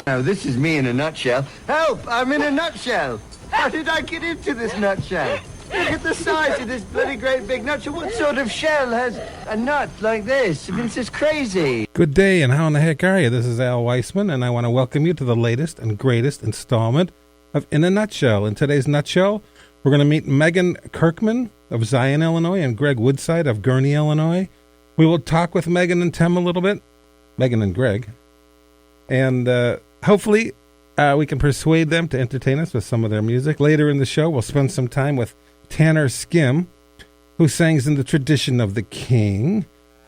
Now, this is me in a nutshell. Help! I'm in a nutshell! How did I get into this nutshell? Look at the size of this bloody great big nutshell. What sort of shell has a nut like this? I mean, this is crazy. Good day, and how in the heck are you? This is Al Weissman, and I want to welcome you to the latest and greatest installment of In a Nutshell. In today's nutshell, we're going to meet Megan Kerkman of Zion, Illinois, and Greg Woodside of Gurnee, Illinois. We will talk with Megan and Tim a little bit, Megan and Greg, and hopefully we can persuade them to entertain us with some of their music. Later in the show, we'll spend some time with Tanner Skim, who sings in the tradition of the King,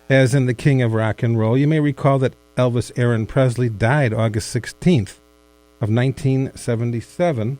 as in the King of Rock and Roll. You may recall that Elvis Aaron Presley died August 16th of 1977.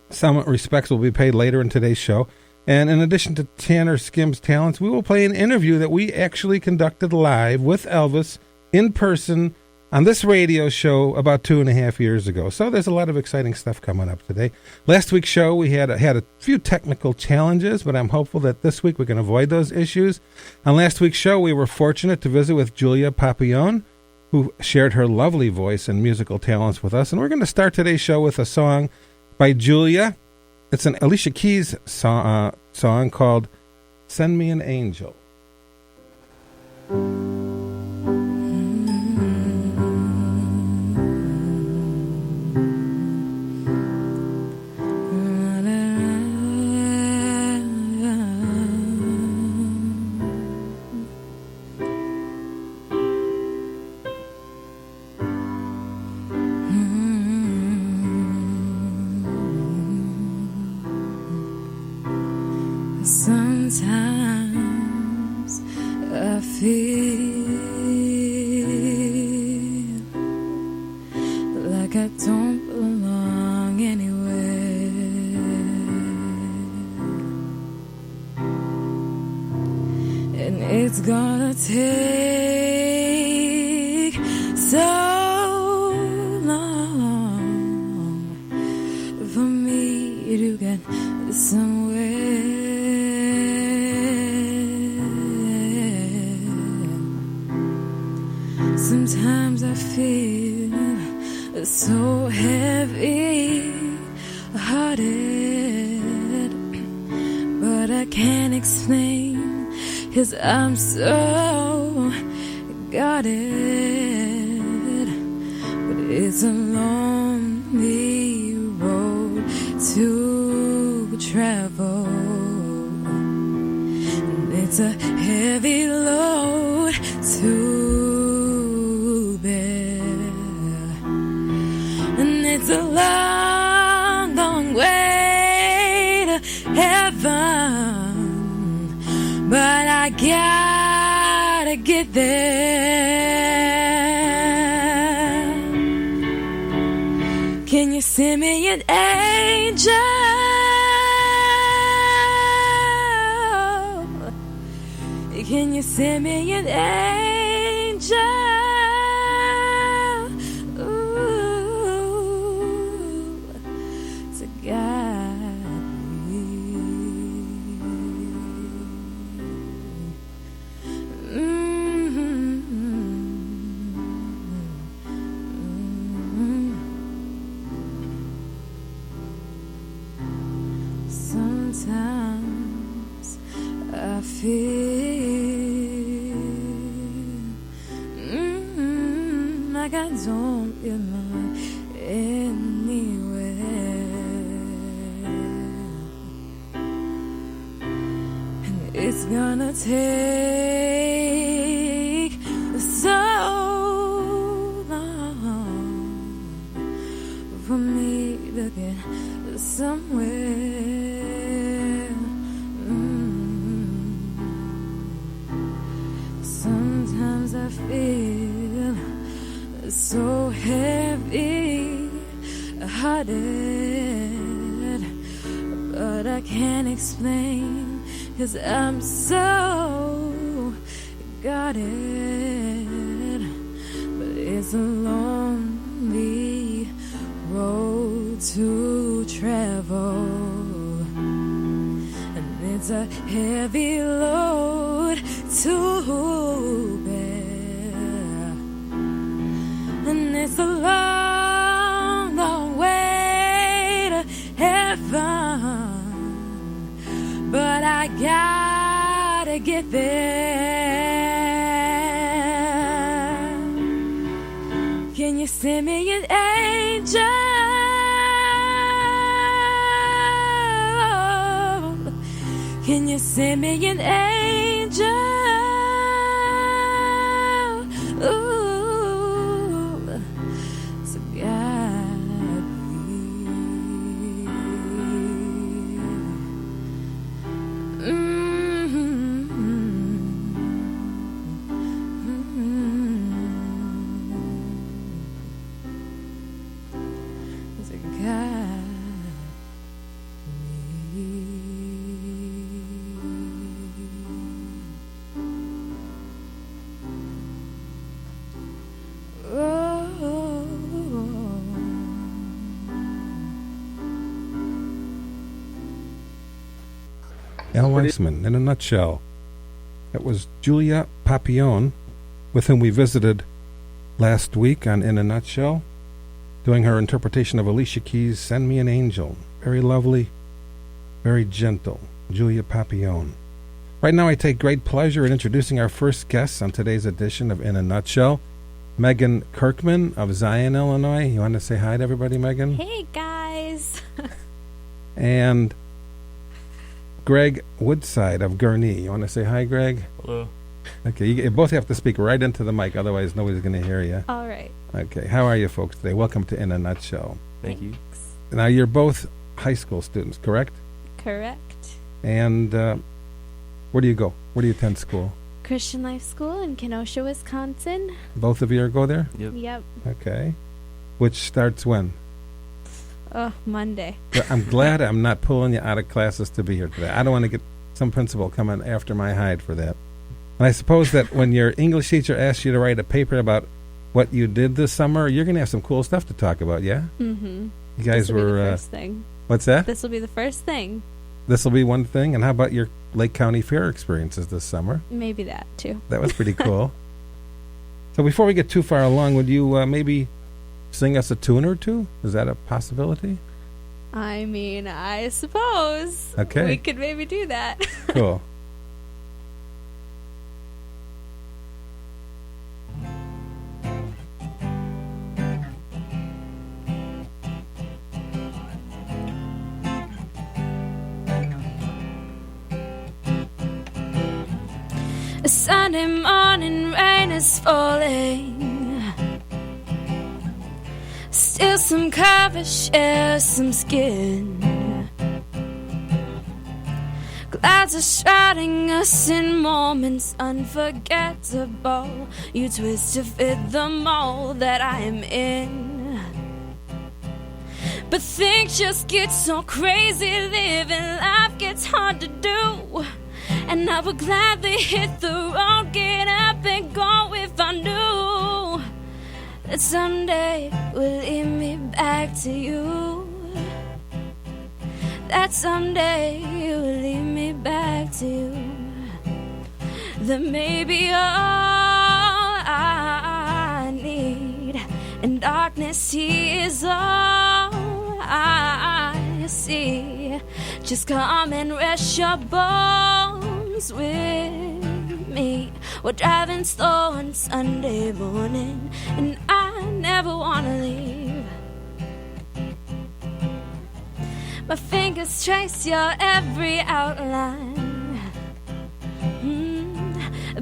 Some respects will be paid later in today's show. And in addition to Tanner Skim's talents, we will play an interview that we actually conducted live with Elvis in person on this radio show about 2.5 years ago. So there's a lot of exciting stuff coming up today. Last week's show, we had a few technical challenges, but I'm hopeful that this week we can avoid those issues. On last week's show, we were fortunate to visit with Julia Papillon, who shared her lovely voice and musical talents with us. And we're going to start today's show with a song by Julia. It's an Alicia Keys song called Send Me an Angel. Sometimes I feel like I don't belong anywhere, and it's gonna take so long for me to get somewhere. Sometimes I feel so heavy-hearted, but I can't explain, 'cause I'm so guarded. But it's a lonely road to travel, and it's a heavy load to it's a long, long way to heaven, but I gotta get there. Can you send me an angel? Can you send me an angel? Sometimes I feel like I don't belong anywhere, and it's gonna take so long for me to get somewhere. Sometimes I feel so heavy-hearted, but I can't explain, 'cause I'm so guarded. But it's a lonely road to travel, and it's a heavy load to bear, and it's a lot gotta get there. Can you send me an angel? Can you send me an angel? Ooh, to guide me. To guide Al Weissman, in a nutshell. It was Julia Papillon, with whom we visited last week on In a Nutshell, doing her interpretation of Alicia Keys' Send Me an Angel. Very lovely, very gentle. Julia Papillon. Right now I take great pleasure in introducing our first guest on today's edition of In a Nutshell, Megan Kerkman of Zion, Illinois. You want to say hi to everybody, Megan? Hey, guys. And Greg Woodside of Gurnee. You want to say hi, Greg? Hello. Okay, you both have to speak right into the mic, otherwise nobody's going to hear you. All right. Okay, how are you folks today? Welcome to In a Nutshell. Thank you. Now, you're both high school students, correct? Correct. And where do you go? Where do you attend school? Christian Life School in Kenosha, Wisconsin. Both of you go there? Yep. Yep. Okay. Which starts when? Oh, Monday. Well, I'm glad I'm not pulling you out of classes to be here today. I don't want to get some principal coming after my hide for that. And I suppose that when your English teacher asks you to write a paper about what you did this summer, you're going to have some cool stuff to talk about, yeah? Mm-hmm. You guys This will be were... the first thing. What's that? This will be the first thing. This will be one thing. And how about your Lake County Fair experiences this summer? Maybe that, too. That was pretty cool. So before we get too far along, would you maybe sing us a tune or two? Is that a possibility? I mean, I suppose. Okay. We could maybe do that. Cool. A Sunday morning, rain is falling. Still some cover, share some skin. Clouds are shrouding us in moments unforgettable. You twist to fit the mold that I am in. But things just get so crazy, living life gets hard to do. And I would gladly hit the road, get up and go if I knew that someday would lead me back to you. That someday you will lead me back to you. That maybe all I need, and darkness here is all I see. Just come and rest your bones with me. We're driving slow on Sunday morning, and I never wanna leave. My fingers trace your every outline.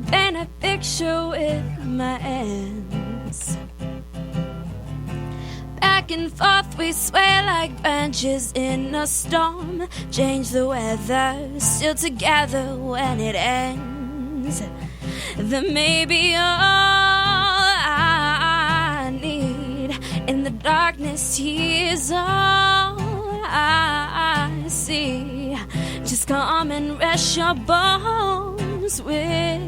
Paint a picture with my hands. Back and forth we sway like branches in a storm. Change the weather, still together when it ends. Then maybe all I need, in the darkness here's all I see. Just come and rest your bones with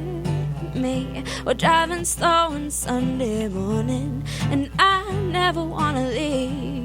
me. We're driving slow on Sunday morning, and I never wanna leave.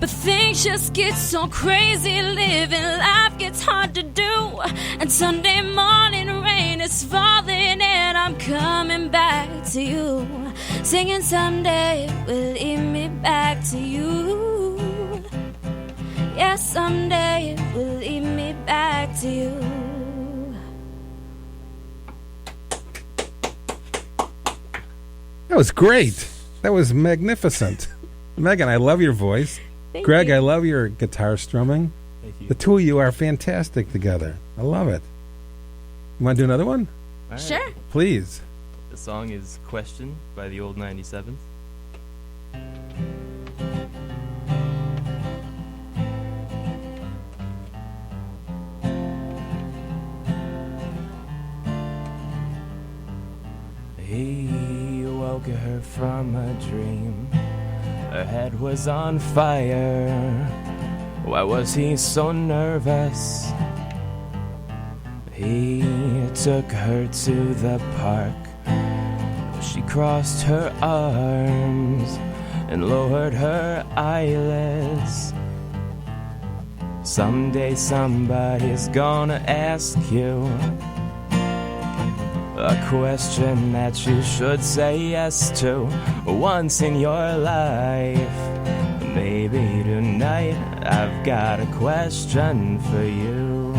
But things just get so crazy, living life gets hard to do. And Sunday morning rain is falling and I'm coming back to you, singing someday it will lead me back to you. Yes, someday it will lead me back to you. That was great. That was magnificent. Megan, I love your voice. Thank Greg, you. I love your guitar strumming. Thank you. The two of you are fantastic together. I love it. You want to do another one? All right. Sure. Please. The song is Question by the Old 97s. He woke her from a dream. Her head was on fire. Why was he so nervous? He took her to the park. She crossed her arms and lowered her eyelids. Someday somebody's gonna ask you a question that you should say yes to once in your life. Maybe tonight I've got a question for you.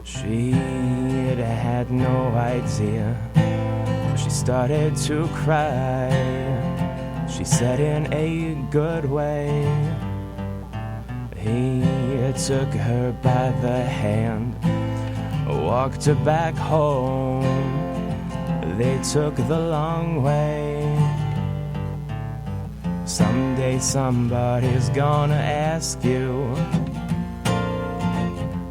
She had no idea. She started to cry. She said in a good way. He took her by the hand, walked her back home. They took the long way. Someday somebody's gonna ask you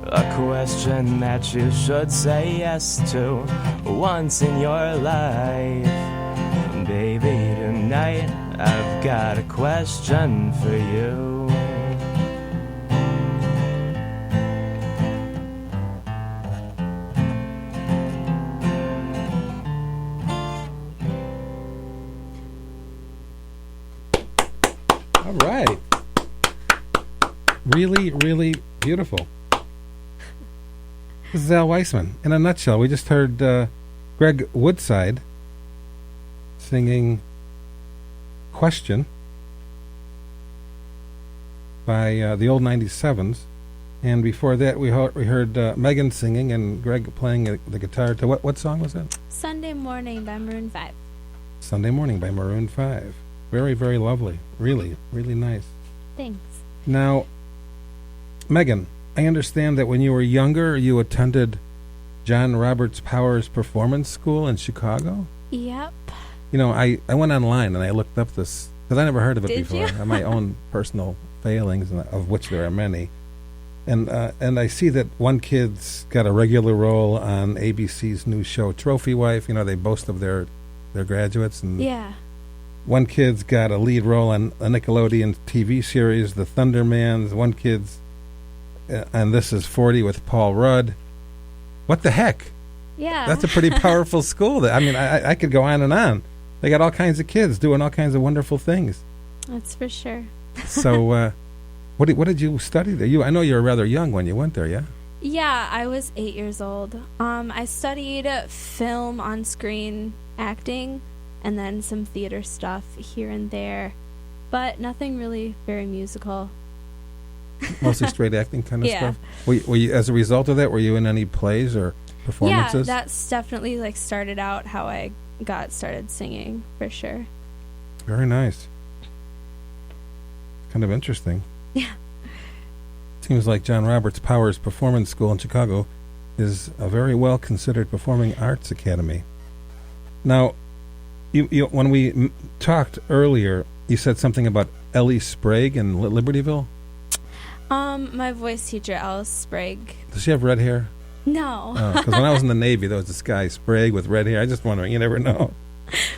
a question that you should say yes to once in your life. Baby, tonight I've got a question for you. All right. Really, really beautiful. This is Al Weissman. In a nutshell, we just heard Greg Woodside singing Question by the Old 97s. And before that, we heard Megan singing and Greg playing the guitar to what song was that? Sunday Morning by Maroon 5. Sunday Morning by Maroon 5. Very, very lovely. Really, really nice. Thanks. Now, Megan, I understand that when you were younger, you attended John Roberts Powers Performance School in Chicago? Yep. You know, I went online and I looked up this, because I never heard of it Did before. you? I have my own personal failings, of which there are many. And I see that one kid's got a regular role on ABC's new show, Trophy Wife. You know, they boast of their graduates. And Yeah. one kid's got a lead role on a Nickelodeon TV series, The Thundermans. One kid's and This Is 40 with Paul Rudd. What the heck? Yeah. That's a pretty powerful school. I mean, I could go on and on. They got all kinds of kids doing all kinds of wonderful things. That's for sure. So, what did you study there? I know you were rather young when you went there, yeah? Yeah, I was 8 years old. I studied film, on-screen acting, and then some theater stuff here and there, but nothing really very musical. Mostly straight acting kind of Yeah. stuff. Were you, as a result of that, were you in any plays or performances? Yeah, that's definitely started out how I got started singing, for sure. Very nice. Kind of interesting. Yeah. Seems like John Roberts Powers Performance School in Chicago is a very well considered performing arts academy. Now, you when we talked earlier, you said something about Ellie Sprague in Libertyville. My voice teacher, Alice Sprague. Does she have red hair? No. Because when I was in the Navy, there was this guy Sprague with red hair. I just wondering, you never know.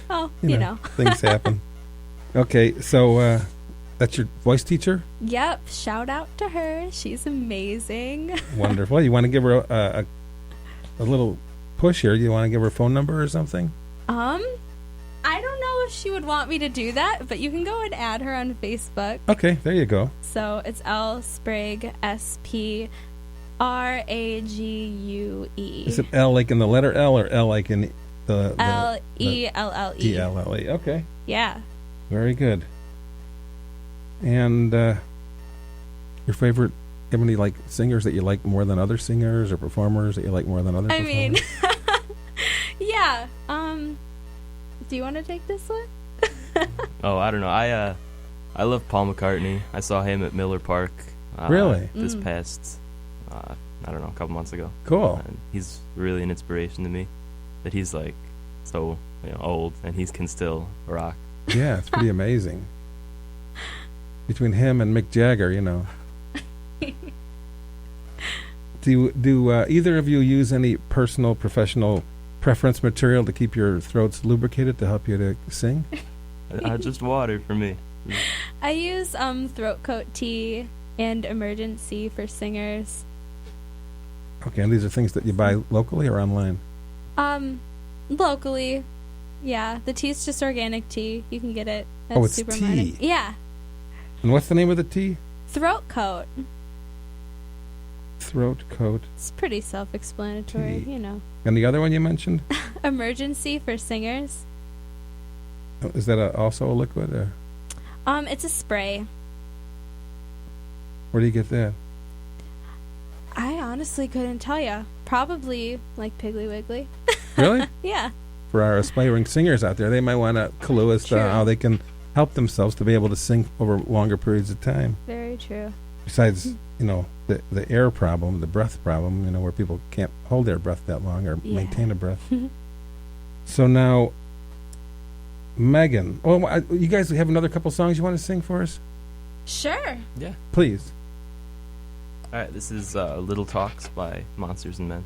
Oh, you know. Things happen. Okay, so that's your voice teacher? Yep. Shout out to her. She's amazing. Wonderful. You want to give her a little push here. Do you want to give her a phone number or something? I don't know if she would want me to do that, but you can go and add her on Facebook. Okay, there you go. So it's L Sprague, SPRAGUE. Is it L like in the letter L or L like in the LELLE? ELLE? Okay. Yeah. Very good. And your favorite? Have any like singers that you like more than other singers, or performers that you like more than other performers? I mean, yeah. Do you want to take this one? Oh, I don't know. I love Paul McCartney. I saw him at Miller Park. Really? This past, I don't know, a couple months ago. Cool. And he's really an inspiration to me. That he's like so old and he can still rock. Yeah, it's pretty amazing. Between him and Mick Jagger, Do either of you use any personal, professional preference material to keep your throats lubricated to help you to sing? Just water for me. I use throat coat tea and emergency for singers. Okay, and these are things that you buy locally or online? Locally. Yeah, the tea's just organic tea. You can get it at it's supermarket. tea. Yeah. And what's the name of the tea? Throat coat. Throat coat. It's pretty self-explanatory, tea. And the other one you mentioned? Emergency for singers. Is that also a liquid? Or? It's a spray. Where do you get that? I honestly couldn't tell you. Probably like Piggly Wiggly. Really? Yeah. For our aspiring singers out there, they might want to clue as to how they can help themselves to be able to sing over longer periods of time. Very true. Besides, the air problem, the breath problem, where people can't hold their breath that long or maintain a breath. So now, Megan, you guys have another couple songs you want to sing for us? Sure. Yeah. Please. All right, this is Little Talks by Monsters and Men.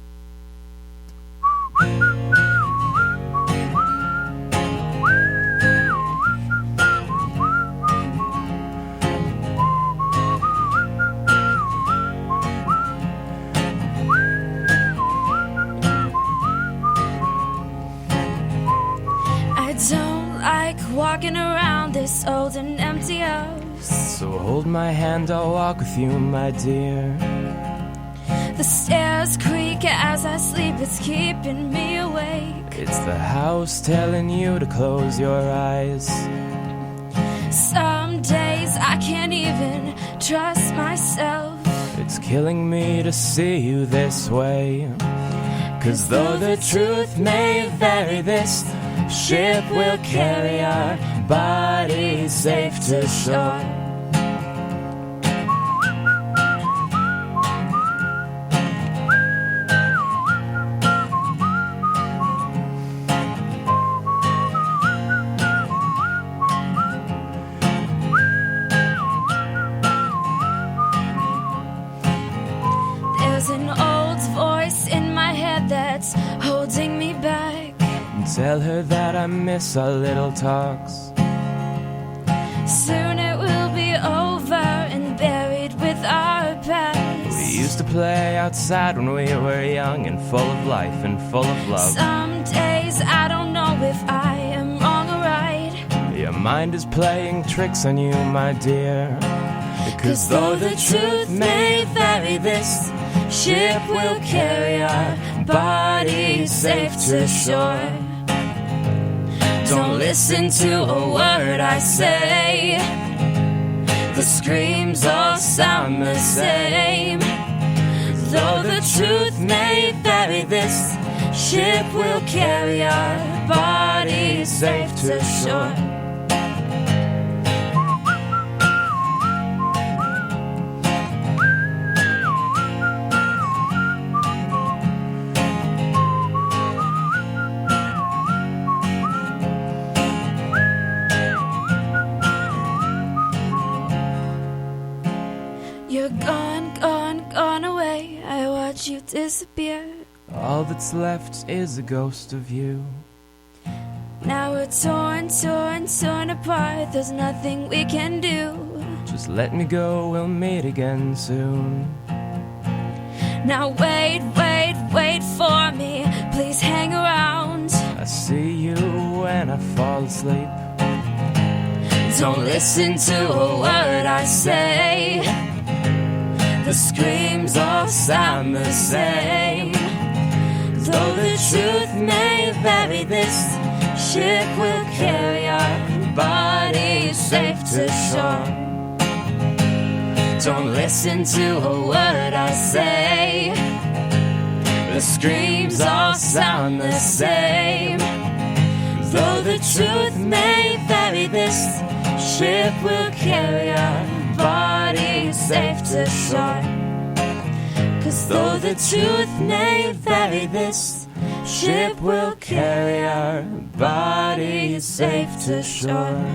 Walking around this old and empty house. So hold my hand, I'll walk with you, my dear. The stairs creak as I sleep, it's keeping me awake. It's the house telling you to close your eyes. Some days I can't even trust myself. It's killing me to see you this way. 'Cause though the truth may vary, this ship will carry our bodies safe to shore. There's an old voice in my head that's holding me back. Tell her that I miss our little talks. Soon it will be over and buried with our past. We used to play outside when we were young and full of life and full of love. Some days I don't know if I am wrong or right. Your mind is playing tricks on you, my dear. Because though the truth may vary, this ship will carry our bodies safe to shore. Don't listen to a word I say. The screams all sound the same. Though the truth may vary, this ship will carry our bodies safe to shore. You're gone, gone, gone away. I watch you disappear. All that's left is a ghost of you. Now we're torn, torn, torn apart. There's nothing we can do. Just let me go, we'll meet again soon. Now wait, wait, wait for me, please hang around. I see you when I fall asleep. Don't listen to a word I say. The screams all sound the same. Though the truth may vary, this ship will carry our bodies safe to shore. Don't listen to a word I say. The screams all sound the same. Though the truth may vary, this ship will carry our bodies safe to shore. 'Cause though the truth may vary, this ship will carry our bodies safe to shore.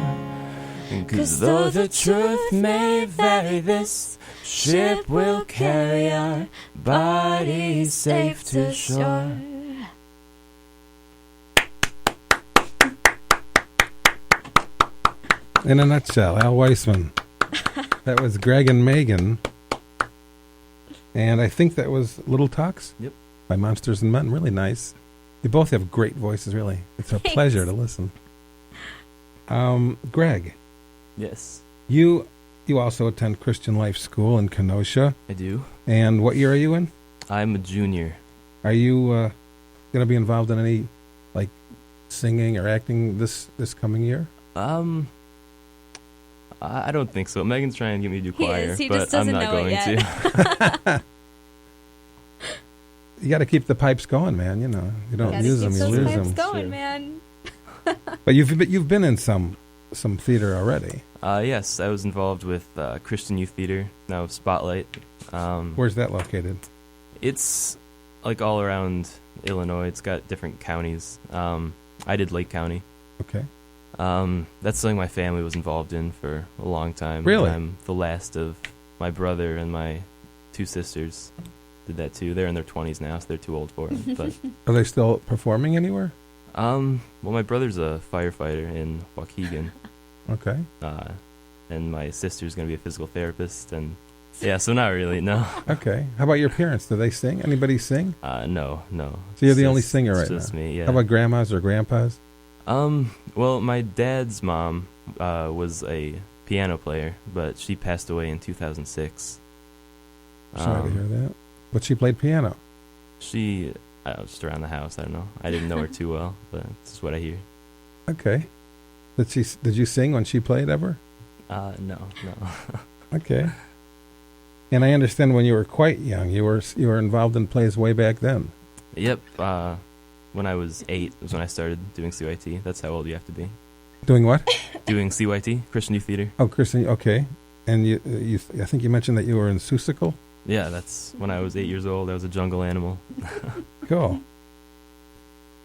'Cause though the truth may vary, this ship will carry our bodies safe to shore. In a nutshell, Al Weissman. That was Greg and Megan. And I think that was Little Talks. Yep. By Monsters and Men. Really nice. You both have great voices, really. It's a pleasure to listen. Greg. Yes. You also attend Christian Life School in Kenosha. I do. And what year are you in? I'm a junior. Are you going to be involved in any, like, singing or acting this coming year? I don't think so. Megan's trying to get me to do choir, He but just doesn't I'm not know going it yet. to. You got to keep the pipes going, man. You know, you don't use them, you lose them. Going, Sure. man. But you've been in some theater already. Yes, I was involved with Christian Youth Theater, now Spotlight. Where's that located? It's like all around Illinois. It's got different counties. I did Lake County. Okay. That's something my family was involved in for a long time. Really? I'm the last of my brother and my two sisters did that too. They're in their 20s now, so they're too old for it. But Are they still performing anywhere? well, my brother's a firefighter in Waukegan, Okay. and my sister's going to be a physical therapist, and yeah, so not really, no. Okay. How about your parents? Do they sing? Anybody sing? No. So you're It's the only just- singer it's right now? just me, yeah. How about grandmas or grandpas? Well, my dad's mom was a piano player, but she passed away in 2006. Sorry to hear that. But she played piano. She, just around the house, I don't know. I didn't know her too well, but it's just what I hear. Okay. Did you sing when she played ever? No. Okay. And I understand when you were quite young, you were involved in plays way back then. Yep. When I was 8 was when I started doing CYT. That's how old you have to be. Doing what? Doing CYT, Christian Youth Theater. Oh, Kristen. Okay. And you I think you mentioned that you were in Seussical. Yeah, that's when I was 8 years old. I was a jungle animal. Cool.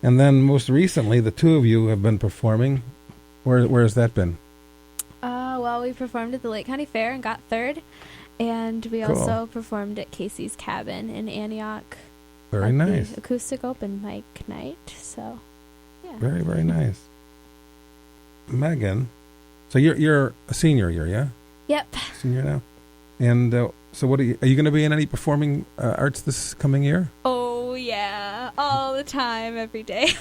And then most recently, the two of you have been performing. Where has that been? Well, we performed at the Lake County Fair and got third. And we Cool. also performed at Casey's Cabin in Antioch. Very at nice. The acoustic open mic night. So, yeah. Very, very nice. Megan, so you're a senior year, yeah? Yep. Senior now. And so what are you going to be in any performing arts this coming year? Oh, yeah. All the time, every day.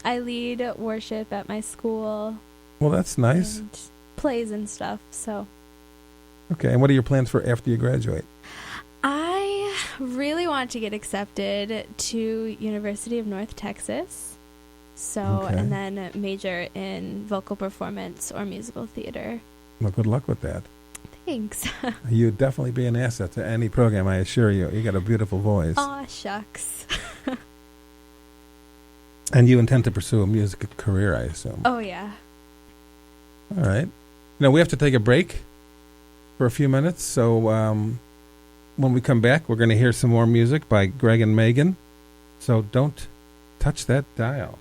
I lead worship at my school. Well, that's nice. And plays and stuff, so. Okay, and what are your plans for after you graduate? I really want to get accepted to University of North Texas. So, Okay. and then major in vocal performance or musical theater. Well, good luck with that. Thanks. You'd definitely be an asset to any program, I assure you. You got a beautiful voice. Aw, shucks. And you intend to pursue a music career, I assume. Oh, yeah. All right. We have to take a break for a few minutes, so when we come back, we're going to hear some more music by Greg and Megan. So don't touch that dial.